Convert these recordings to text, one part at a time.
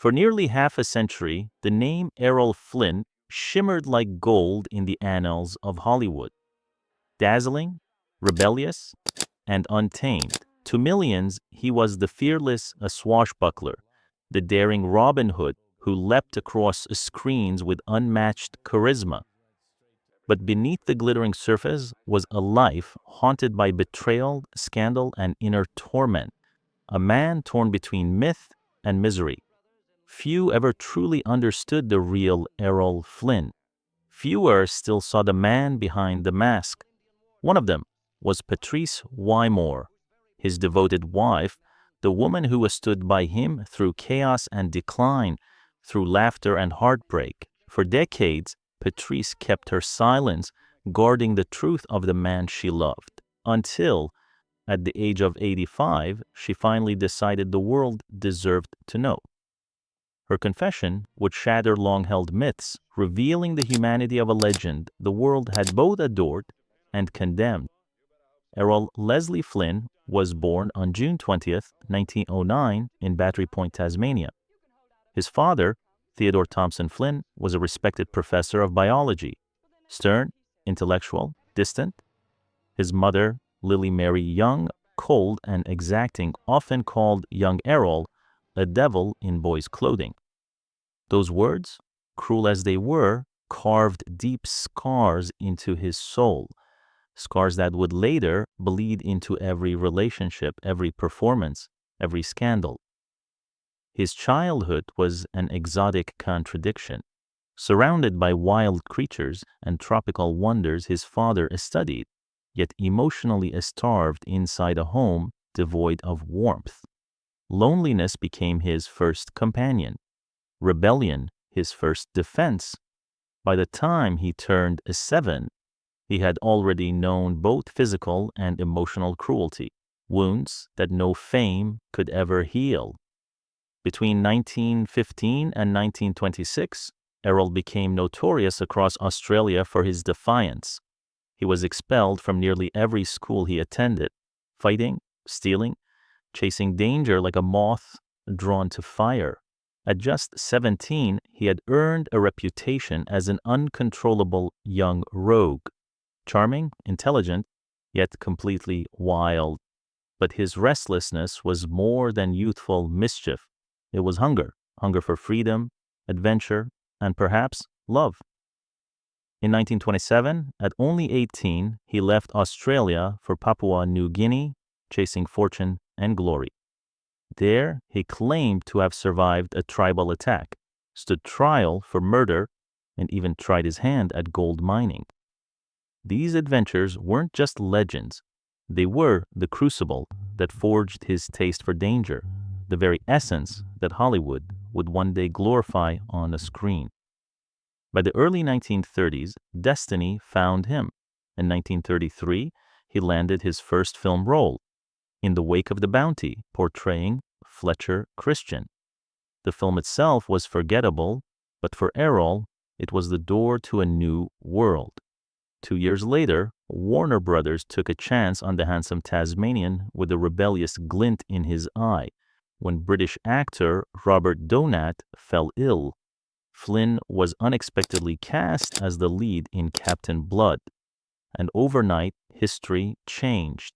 For nearly half a century, the name Errol Flynn shimmered like gold in the annals of Hollywood. Dazzling, rebellious, and untamed. To millions, he was the fearless swashbuckler, the daring Robin Hood who leapt across screens with unmatched charisma. But beneath the glittering surface was a life haunted by betrayal, scandal, and inner torment, a man torn between myth and misery. Few ever truly understood the real Errol Flynn. Fewer still saw the man behind the mask. One of them was Patrice Wymore, his devoted wife, the woman who stood by him through chaos and decline, through laughter and heartbreak. For decades, Patrice kept her silence, guarding the truth of the man she loved, until, at the age of 85, she finally decided the world deserved to know. Her confession would shatter long-held myths, revealing the humanity of a legend the world had both adored and condemned. Errol Leslie Flynn was born on June 20th, 1909 in Battery Point, Tasmania. His father, Theodore Thompson Flynn, was a respected professor of biology, stern, intellectual, distant. His mother, Lily Mary Young, cold and exacting, often called young Errol a devil in boy's clothing. Those words, cruel as they were, carved deep scars into his soul, scars that would later bleed into every relationship, every performance, every scandal. His childhood was an exotic contradiction. Surrounded by wild creatures and tropical wonders his father studied, yet emotionally starved inside a home devoid of warmth. Loneliness became his first companion, rebellion his first defense. By the time he turned 7, he had already known both physical and emotional cruelty, wounds that no fame could ever heal. Between 1915 and 1926, Errol became notorious across Australia for his defiance. He was expelled from nearly every school he attended, fighting, stealing, chasing danger like a moth drawn to fire. At just 17, he had earned a reputation as an uncontrollable young rogue, charming, intelligent, yet completely wild. But his restlessness was more than youthful mischief. It was hunger for freedom, adventure, and perhaps love. In 1927, at only 18, he left Australia for Papua New Guinea, chasing fortune and glory. There, he claimed to have survived a tribal attack, stood trial for murder, and even tried his hand at gold mining. These adventures weren't just legends. They were the crucible that forged his taste for danger, the very essence that Hollywood would one day glorify on a screen. By the early 1930s, destiny found him. In 1933, he landed his first film role, In the Wake of the Bounty, portraying Fletcher Christian. The film itself was forgettable, but for Errol, it was the door to a new world. 2 years later, Warner Brothers took a chance on the handsome Tasmanian with a rebellious glint in his eye. When British actor Robert Donat fell ill, Flynn was unexpectedly cast as the lead in Captain Blood. And overnight, history changed.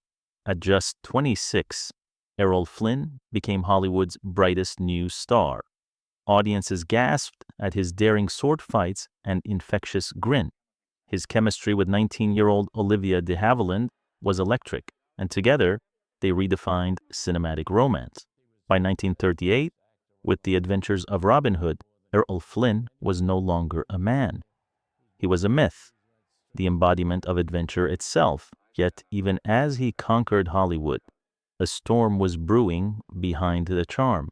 At just 26, Errol Flynn became Hollywood's brightest new star. Audiences gasped at his daring sword fights and infectious grin. His chemistry with 19-year-old Olivia de Havilland was electric, and together they redefined cinematic romance. By 1938, with The Adventures of Robin Hood, Errol Flynn was no longer a man. He was a myth, the embodiment of adventure itself. Yet even as he conquered Hollywood, a storm was brewing behind the charm,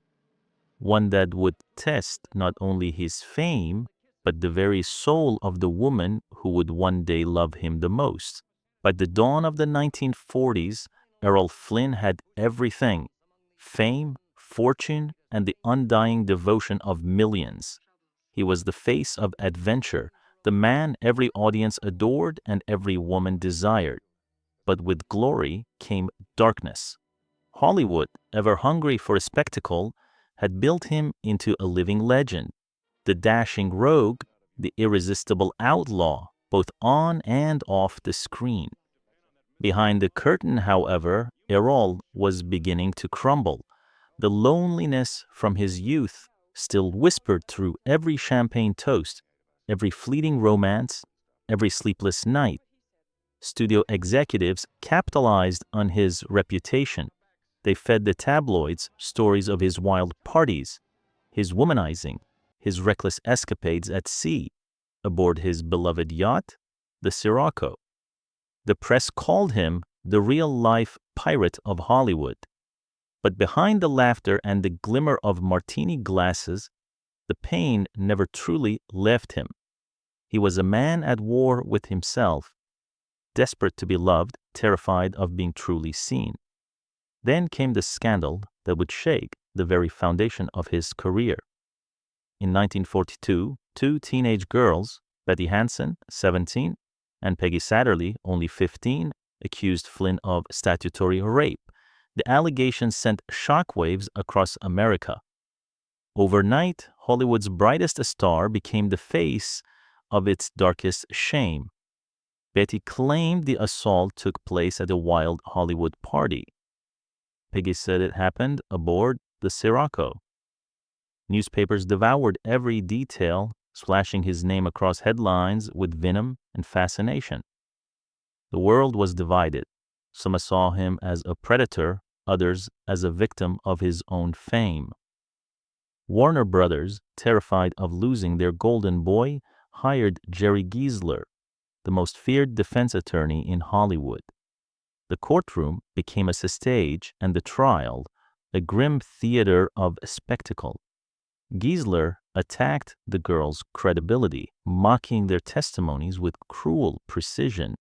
one that would test not only his fame, but the very soul of the woman who would one day love him the most. By the dawn of the 1940s, Errol Flynn had everything: fame, fortune, and the undying devotion of millions. He was the face of adventure, the man every audience adored and every woman desired. But with glory came darkness. Hollywood, ever hungry for a spectacle, had built him into a living legend, the dashing rogue, the irresistible outlaw, both on and off the screen. Behind the curtain, however, Errol was beginning to crumble. The loneliness from his youth still whispered through every champagne toast, every fleeting romance, every sleepless night. Studio executives capitalized on his reputation. They fed the tabloids stories of his wild parties, his womanizing, his reckless escapades at sea, aboard his beloved yacht, the Sirocco. The press called him the real-life pirate of Hollywood. But behind the laughter and the glimmer of martini glasses, the pain never truly left him. He was a man at war with himself, desperate to be loved, terrified of being truly seen. Then came the scandal that would shake the very foundation of his career. In 1942, two teenage girls, Betty Hansen, 17, and Peggy Satterlee, only 15, accused Flynn of statutory rape. The allegations sent shockwaves across America. Overnight, Hollywood's brightest star became the face of its darkest shame. Betty claimed the assault took place at a wild Hollywood party. Peggy said it happened aboard the Sirocco. Newspapers devoured every detail, splashing his name across headlines with venom and fascination. The world was divided. Some saw him as a predator, others as a victim of his own fame. Warner Brothers, terrified of losing their golden boy, hired Jerry Giesler, the most feared defense attorney in Hollywood. The courtroom became a stage and the trial a grim theater of spectacle. Giesler attacked the girls' credibility, mocking their testimonies with cruel precision.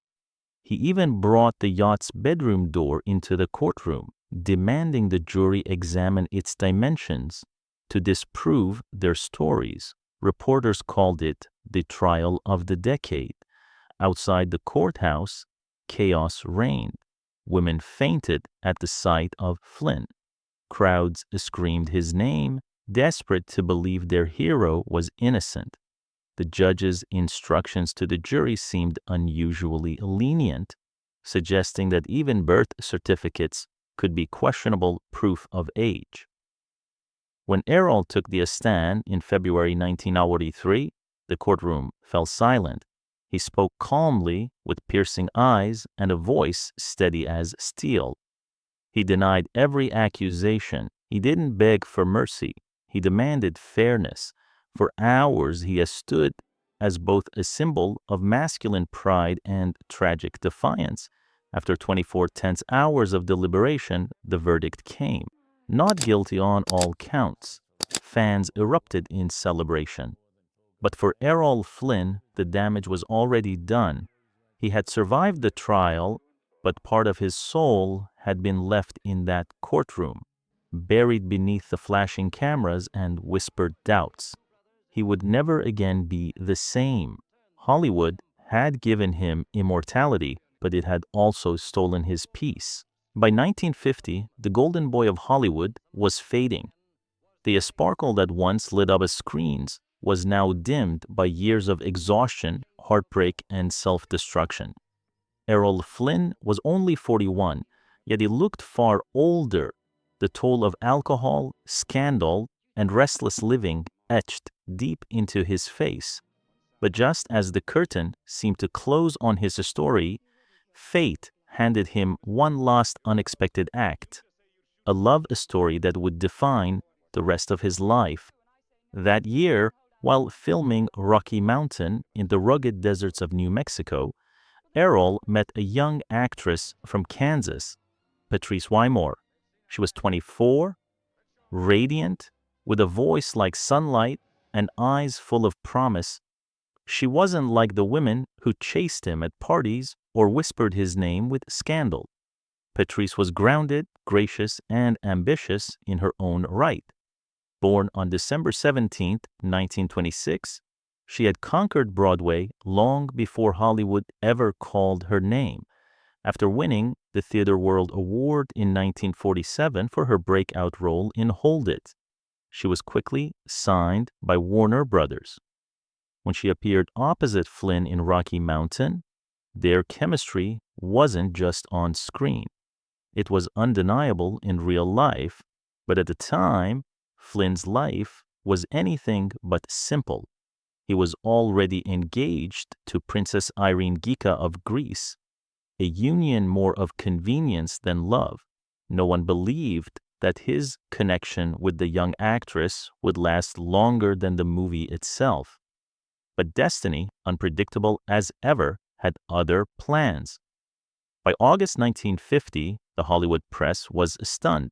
He even brought the yacht's bedroom door into the courtroom, demanding the jury examine its dimensions to disprove their stories. Reporters called it the trial of the decade. Outside the courthouse, chaos reigned. Women fainted at the sight of Flynn. Crowds screamed his name, desperate to believe their hero was innocent. The judge's instructions to the jury seemed unusually lenient, suggesting that even birth certificates could be questionable proof of age. When Errol took the stand in February 1943, the courtroom fell silent. He spoke calmly, with piercing eyes and a voice steady as steel. He denied every accusation. He didn't beg for mercy. He demanded fairness. For hours he has stood as both a symbol of masculine pride and tragic defiance. After 24 tense hours of deliberation, the verdict came. Not guilty on all counts. Fans erupted in celebration. But for Errol Flynn, the damage was already done. He had survived the trial, but part of his soul had been left in that courtroom, buried beneath the flashing cameras and whispered doubts. He would never again be the same. Hollywood had given him immortality, but it had also stolen his peace. By 1950, the golden boy of Hollywood was fading. The sparkle that once lit up screens was now dimmed by years of exhaustion, heartbreak, and self-destruction. Errol Flynn was only 41, yet he looked far older. The toll of alcohol, scandal, and restless living etched deep into his face. But just as the curtain seemed to close on his story, fate handed him one last unexpected act, a love story that would define the rest of his life. That year, while filming Rocky Mountain in the rugged deserts of New Mexico, Errol met a young actress from Kansas, Patrice Wymore. She was 24, radiant, with a voice like sunlight and eyes full of promise. She wasn't like the women who chased him at parties or whispered his name with scandal. Patrice was grounded, gracious, and ambitious in her own right. Born on December 17, 1926, she had conquered Broadway long before Hollywood ever called her name. After winning the Theatre World Award in 1947 for her breakout role in Hold It, she was quickly signed by Warner Brothers. When she appeared opposite Flynn in Rocky Mountain, their chemistry wasn't just on screen. It was undeniable in real life, but at the time, Flynn's life was anything but simple. He was already engaged to Princess Irene Gika of Greece, a union more of convenience than love. No one believed that his connection with the young actress would last longer than the movie itself. But destiny, unpredictable as ever, had other plans. By August 1950, the Hollywood press was stunned.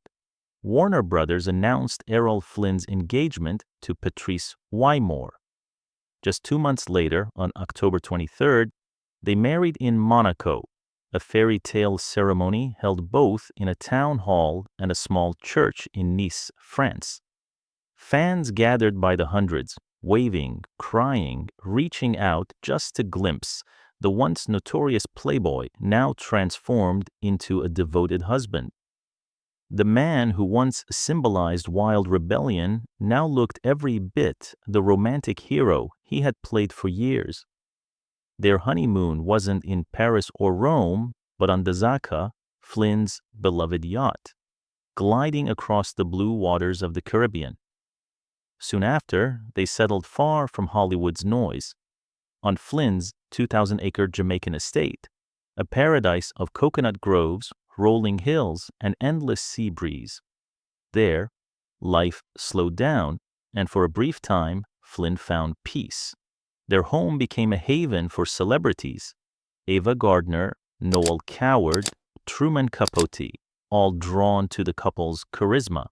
Warner Brothers announced Errol Flynn's engagement to Patrice Wymore. Just 2 months later, on October 23rd, they married in Monaco, a fairy tale ceremony held both in a town hall and a small church in Nice, France. Fans gathered by the hundreds, waving, crying, reaching out just to glimpse the once notorious playboy now transformed into a devoted husband. The man who once symbolized wild rebellion now looked every bit the romantic hero he had played for years. Their honeymoon wasn't in Paris or Rome, but on the Zaka, Flynn's beloved yacht, gliding across the blue waters of the Caribbean. Soon after, they settled far from Hollywood's noise, on Flynn's 2,000-acre Jamaican estate, a paradise of coconut groves, rolling hills, and endless sea breeze. There, life slowed down, and for a brief time, Flynn found peace. Their home became a haven for celebrities: Ava Gardner, Noel Coward, Truman Capote, all drawn to the couple's charisma.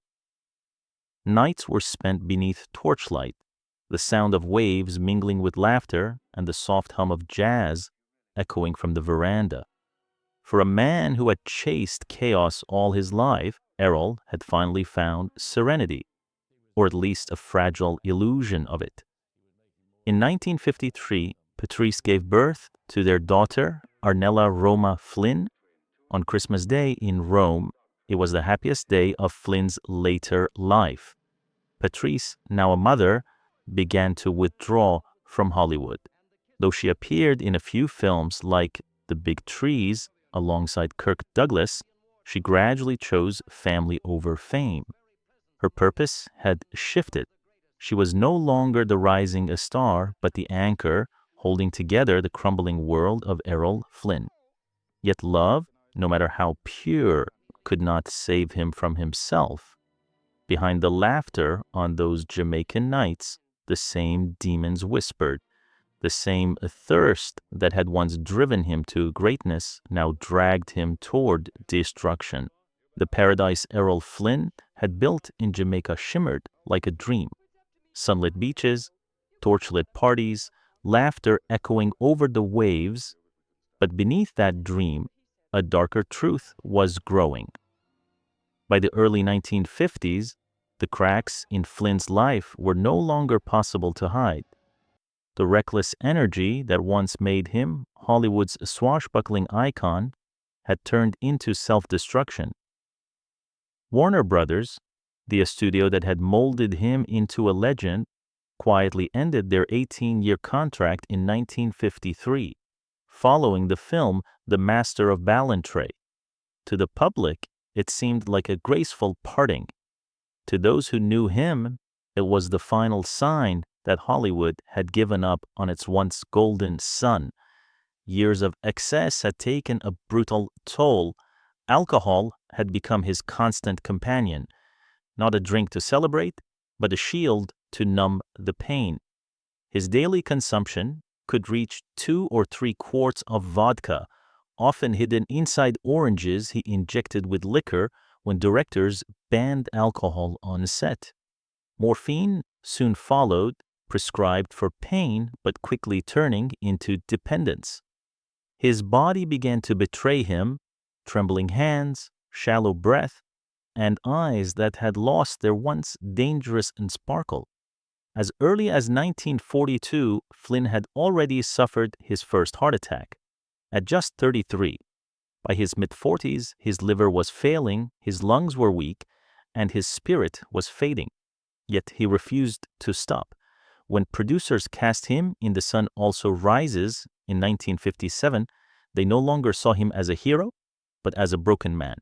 Nights were spent beneath torchlight, the sound of waves mingling with laughter and the soft hum of jazz echoing from the veranda. For a man who had chased chaos all his life, Errol had finally found serenity, or at least a fragile illusion of it. In 1953, Patrice gave birth to their daughter, Arnella Roma Flynn. On Christmas Day in Rome, it was the happiest day of Flynn's later life. Patrice, now a mother, began to withdraw from Hollywood. Though she appeared in a few films like The Big Trees alongside Kirk Douglas, she gradually chose family over fame. Her purpose had shifted. She was no longer the rising star, but the anchor holding together the crumbling world of Errol Flynn. Yet love, no matter how pure, could not save him from himself. Behind the laughter on those Jamaican nights, the same demons whispered. The same thirst that had once driven him to greatness now dragged him toward destruction. The paradise Errol Flynn had built in Jamaica shimmered like a dream. Sunlit beaches, torchlit parties, laughter echoing over the waves. But beneath that dream, a darker truth was growing. By the early 1950s, the cracks in Flynn's life were no longer possible to hide. The reckless energy that once made him Hollywood's swashbuckling icon had turned into self-destruction. Warner Brothers, the studio that had molded him into a legend, quietly ended their 18-year contract in 1953, following the film The Master of Ballantrae. To the public, it seemed like a graceful parting. To those who knew him, it was the final sign that Hollywood had given up on its once golden sun. Years of excess had taken a brutal toll. Alcohol had become his constant companion, not a drink to celebrate, but a shield to numb the pain. His daily consumption could reach 2 or 3 quarts of vodka, often hidden inside oranges he injected with liquor when directors banned alcohol on set. Morphine soon followed, prescribed for pain but quickly turning into dependence. His body began to betray him, trembling hands, shallow breath, and eyes that had lost their once dangerous sparkle. As early as 1942, Flynn had already suffered his first heart attack. At just 33, by his mid-40s, his liver was failing, his lungs were weak, and his spirit was fading. Yet he refused to stop. When producers cast him in The Sun Also Rises in 1957, they no longer saw him as a hero, but as a broken man.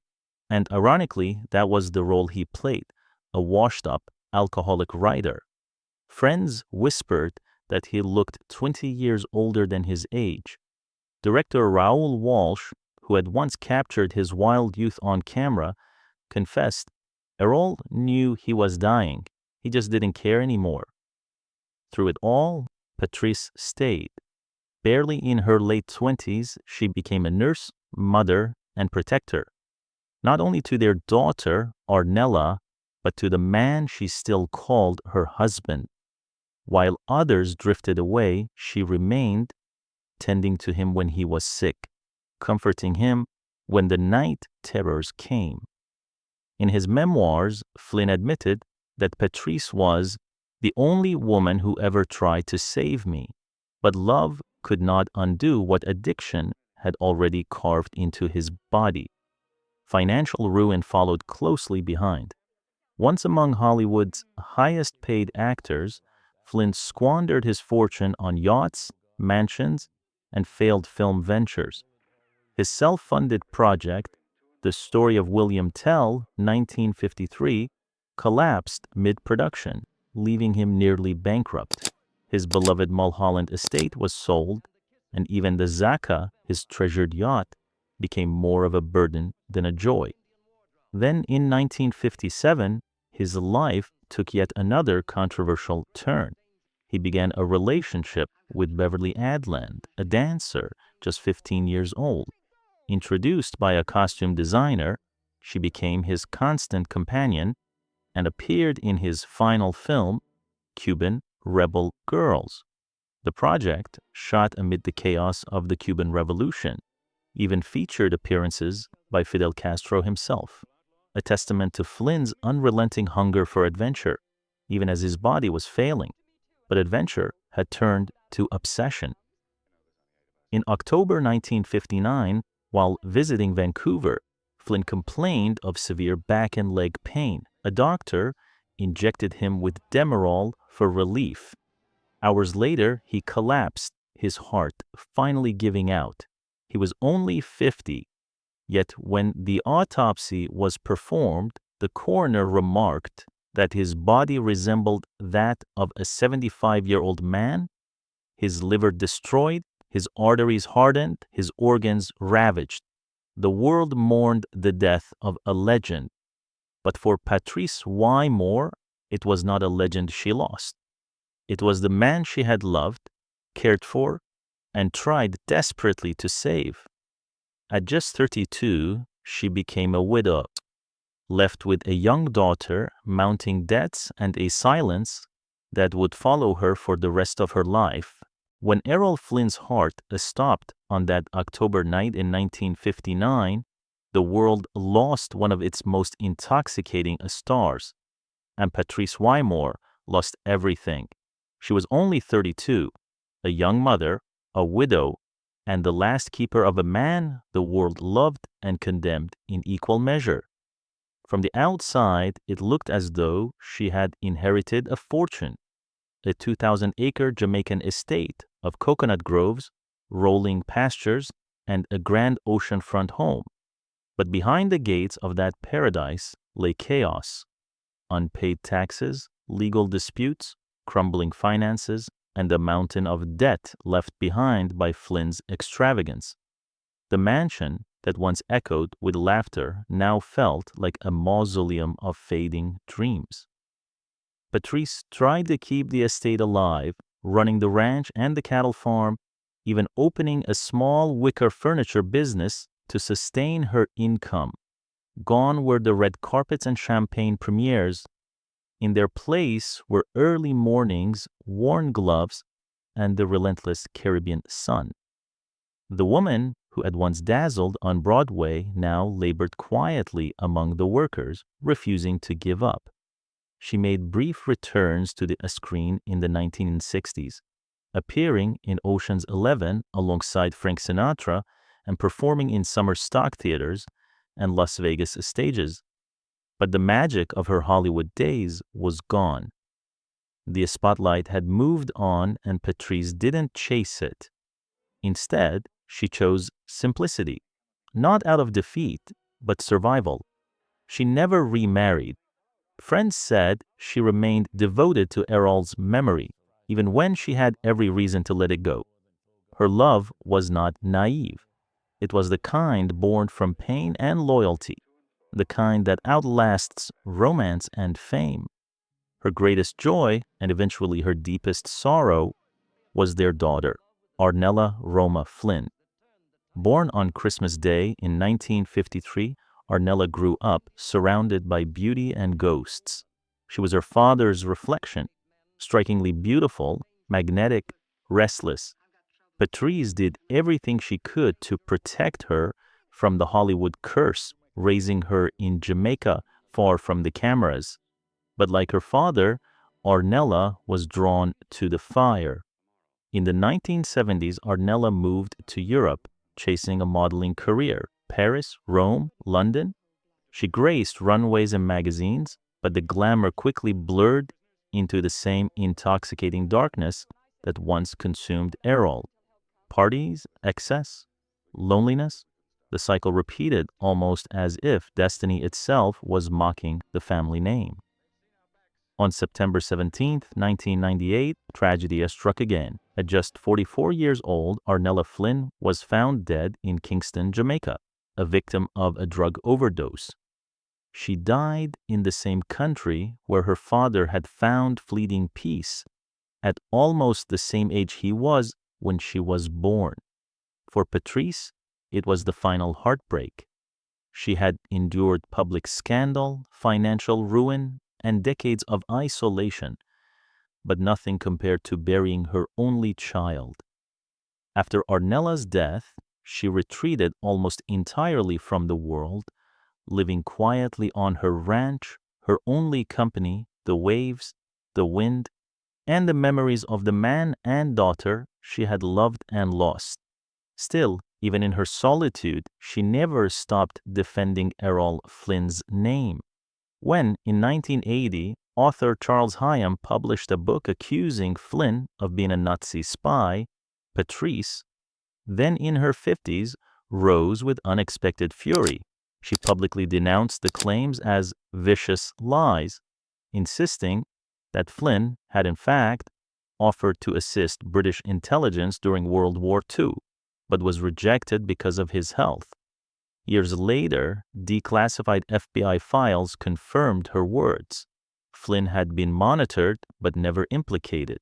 And ironically, that was the role he played, a washed-up, alcoholic writer. Friends whispered that he looked 20 years older than his age. Director Raoul Walsh, who had once captured his wild youth on camera, confessed, Errol knew he was dying. He just didn't care anymore. Through it all, Patrice stayed. Barely in her late 20s, she became a nurse, mother, and protector, not only to their daughter, Arnella, but to the man she still called her husband. While others drifted away, she remained, tending to him when he was sick, comforting him when the night terrors came. In his memoirs, Flynn admitted that Patrice was the only woman who ever tried to save me, but love could not undo what addiction had already carved into his body. Financial ruin followed closely behind. Once among Hollywood's highest-paid actors, Flynn squandered his fortune on yachts, mansions, and failed film ventures. His self-funded project, The Story of William Tell, 1953, collapsed mid-production, leaving him nearly bankrupt. His beloved Mulholland estate was sold, and even the Zaka, his treasured yacht, became more of a burden than a joy. Then in 1957, his life took yet another controversial turn. He began a relationship with Beverly Adland, a dancer just 15 years old. Introduced by a costume designer, she became his constant companion and appeared in his final film, Cuban Rebel Girls. The project, shot amid the chaos of the Cuban Revolution, even featured appearances by Fidel Castro himself, a testament to Flynn's unrelenting hunger for adventure, even as his body was failing. But adventure had turned to obsession. In October 1959, while visiting Vancouver, Flynn complained of severe back and leg pain. A doctor injected him with Demerol for relief. Hours later, he collapsed, his heart finally giving out. He was only 50, yet when the autopsy was performed, the coroner remarked that his body resembled that of a 75-year-old man, his liver destroyed, his arteries hardened, his organs ravaged. The world mourned the death of a legend. But for Patrice Wymore, it was not a legend she lost. It was the man she had loved, cared for, and tried desperately to save. At just 32, she became a widow, left with a young daughter, mounting debts and a silence that would follow her for the rest of her life. When Errol Flynn's heart stopped on that October night in 1959, the world lost one of its most intoxicating stars, and Patrice Wymore lost everything. She was only 32, a young mother, a widow, and the last keeper of a man the world loved and condemned in equal measure. From the outside, it looked as though she had inherited a fortune, a 2,000-acre Jamaican estate of coconut groves, rolling pastures, and a grand oceanfront home. But behind the gates of that paradise lay chaos, unpaid taxes, legal disputes, crumbling finances, and a mountain of debt left behind by Flynn's extravagance. The mansion that once echoed with laughter now felt like a mausoleum of fading dreams. Patrice tried to keep the estate alive, running the ranch and the cattle farm, even opening a small wicker furniture business to sustain her income. Gone were the red carpets and champagne premieres. In their place were early mornings, worn gloves, and the relentless Caribbean sun. The woman who had once dazzled on Broadway now labored quietly among the workers, refusing to give up. She made brief returns to the screen in the 1960s, appearing in Ocean's 11 alongside Frank Sinatra and performing in summer stock theaters and Las Vegas stages. But the magic of her Hollywood days was gone. The spotlight had moved on, and Patrice didn't chase it. Instead, she chose simplicity, not out of defeat, but survival. She never remarried. Friends said she remained devoted to Errol's memory, even when she had every reason to let it go. Her love was not naive. It was the kind born from pain and loyalty, the kind that outlasts romance and fame. Her greatest joy, and eventually her deepest sorrow, was their daughter, Arnella Roma Flynn. Born on Christmas Day in 1953, Arnella grew up surrounded by beauty and ghosts. She was her father's reflection, strikingly beautiful, magnetic, restless. Patrice did everything she could to protect her from the Hollywood curse, raising her in Jamaica, far from the cameras. But like her father, Arnella was drawn to the fire. In the 1970s, Arnella moved to Europe, chasing a modeling career. Paris, Rome, London. She graced runways and magazines, but the glamour quickly blurred into the same intoxicating darkness that once consumed Errol. Parties, excess, loneliness. The cycle repeated, almost as if destiny itself was mocking the family name. On September 17, 1998, tragedy struck again. At just 44 years old, Arnella Flynn was found dead in Kingston, Jamaica, a victim of a drug overdose. She died in the same country where her father had found fleeting peace, at almost the same age he was when she was born. For Patrice, it was the final heartbreak. She had endured public scandal, financial ruin, and decades of isolation, but nothing compared to burying her only child. After Arnella's death, she retreated almost entirely from the world, living quietly on her ranch, her only company, the waves, the wind, and the memories of the man and daughter she had loved and lost. Still, even in her solitude, she never stopped defending Errol Flynn's name. When, in 1980, author Charles Hyam published a book accusing Flynn of being a Nazi spy, Patrice, then in her 50s, rose with unexpected fury. She publicly denounced the claims as vicious lies, insisting that Flynn had in fact offered to assist British intelligence during World War II, but was rejected because of his health. Years later, declassified FBI files confirmed her words. Flynn had been monitored but never implicated.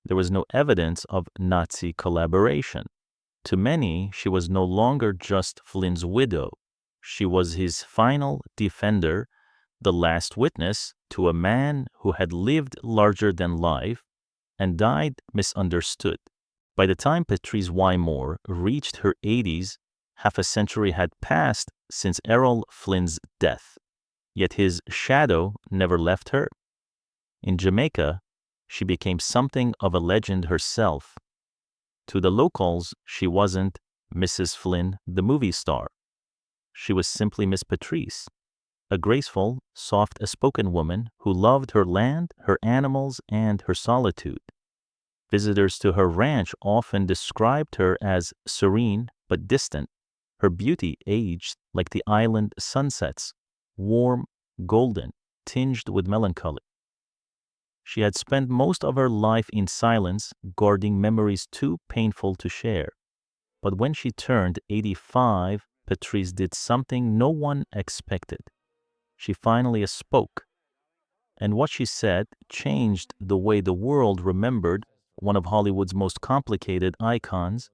There was no evidence of Nazi collaboration. To many, she was no longer just Flynn's widow. She was his final defender, the last witness to a man who had lived larger than life and died misunderstood. By the time Patrice Wymore reached her 80s, half a century had passed since Errol Flynn's death, yet his shadow never left her. In Jamaica, she became something of a legend herself. To the locals, she wasn't Mrs. Flynn, the movie star. She was simply Miss Patrice, a graceful, soft-spoken woman who loved her land, her animals, and her solitude. Visitors to her ranch often described her as serene but distant. Her beauty aged like the island sunsets, warm, golden, tinged with melancholy. She had spent most of her life in silence, guarding memories too painful to share. But when she turned 85, Patrice did something no one expected. She finally spoke. And what she said changed the way the world remembered one of Hollywood's most complicated icons.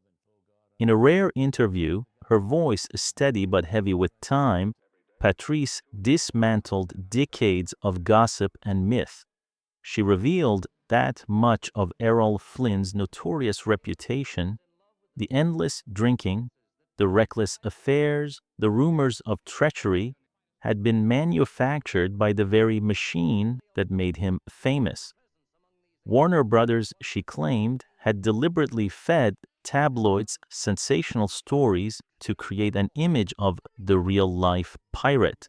In a rare interview, her voice steady but heavy with time, Patrice dismantled decades of gossip and myth. She revealed that much of Errol Flynn's notorious reputation, the endless drinking, the reckless affairs, the rumors of treachery, had been manufactured by the very machine that made him famous. Warner Brothers, she claimed, had deliberately fed tabloids sensational stories to create an image of the real-life pirate,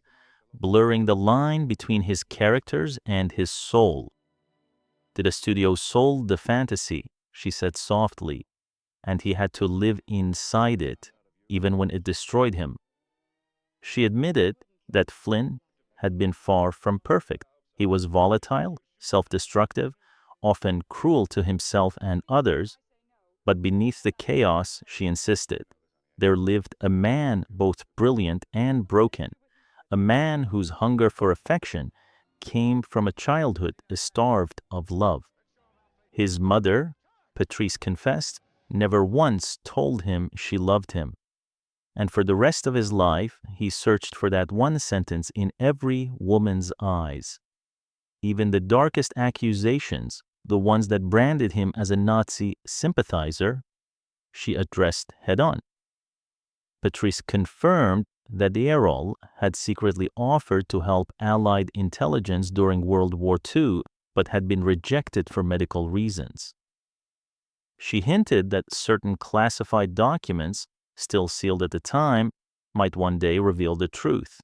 blurring the line between his characters and his soul. The studio sold the fantasy, she said softly, and he had to live inside it, even when it destroyed him. She admitted that Flynn had been far from perfect. He was volatile, self-destructive, often cruel to himself and others, but beneath the chaos, she insisted, there lived a man both brilliant and broken, a man whose hunger for affection came from a childhood starved of love. His mother, Patrice confessed, never once told him she loved him. And for the rest of his life, he searched for that one sentence in every woman's eyes. Even the darkest accusations, the ones that branded him as a Nazi sympathizer, she addressed head-on. Patrice confirmed that Errol had secretly offered to help Allied intelligence during World War II, but had been rejected for medical reasons. She hinted that certain classified documents, still sealed at the time, might one day reveal the truth,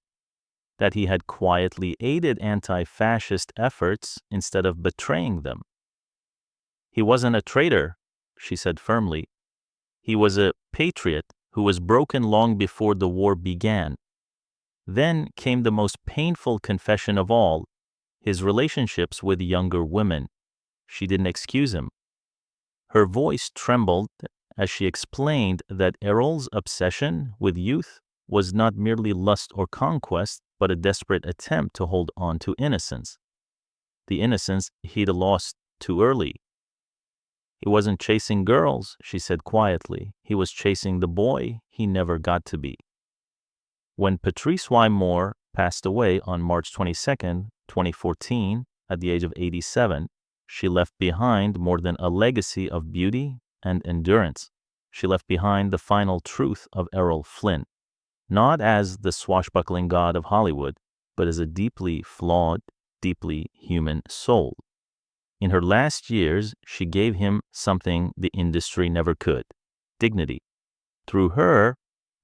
that he had quietly aided anti-fascist efforts instead of betraying them. He wasn't a traitor, she said firmly. He was a patriot who was broken long before the war began. Then came the most painful confession of all, his relationships with younger women. She didn't excuse him. Her voice trembled as she explained that Errol's obsession with youth was not merely lust or conquest, but a desperate attempt to hold on to innocence. The innocence he'd lost too early. He wasn't chasing girls, she said quietly. He was chasing the boy he never got to be. When Patrice Wymore passed away on March 22, 2014, at the age of 87, she left behind more than a legacy of beauty and endurance. She left behind the final truth of Errol Flynn, not as the swashbuckling god of Hollywood, but as a deeply flawed, deeply human soul. In her last years, she gave him something the industry never could: dignity. Through her,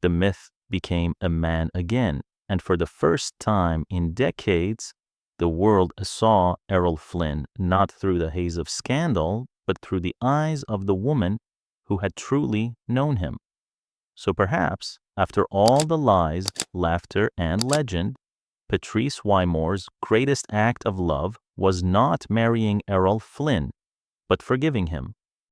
the myth became a man again, and for the first time in decades, the world saw Errol Flynn not through the haze of scandal, but through the eyes of the woman who had truly known him. So perhaps, after all the lies, laughter, and legend, Patrice Wymore's greatest act of love was not marrying Errol Flynn, but forgiving him.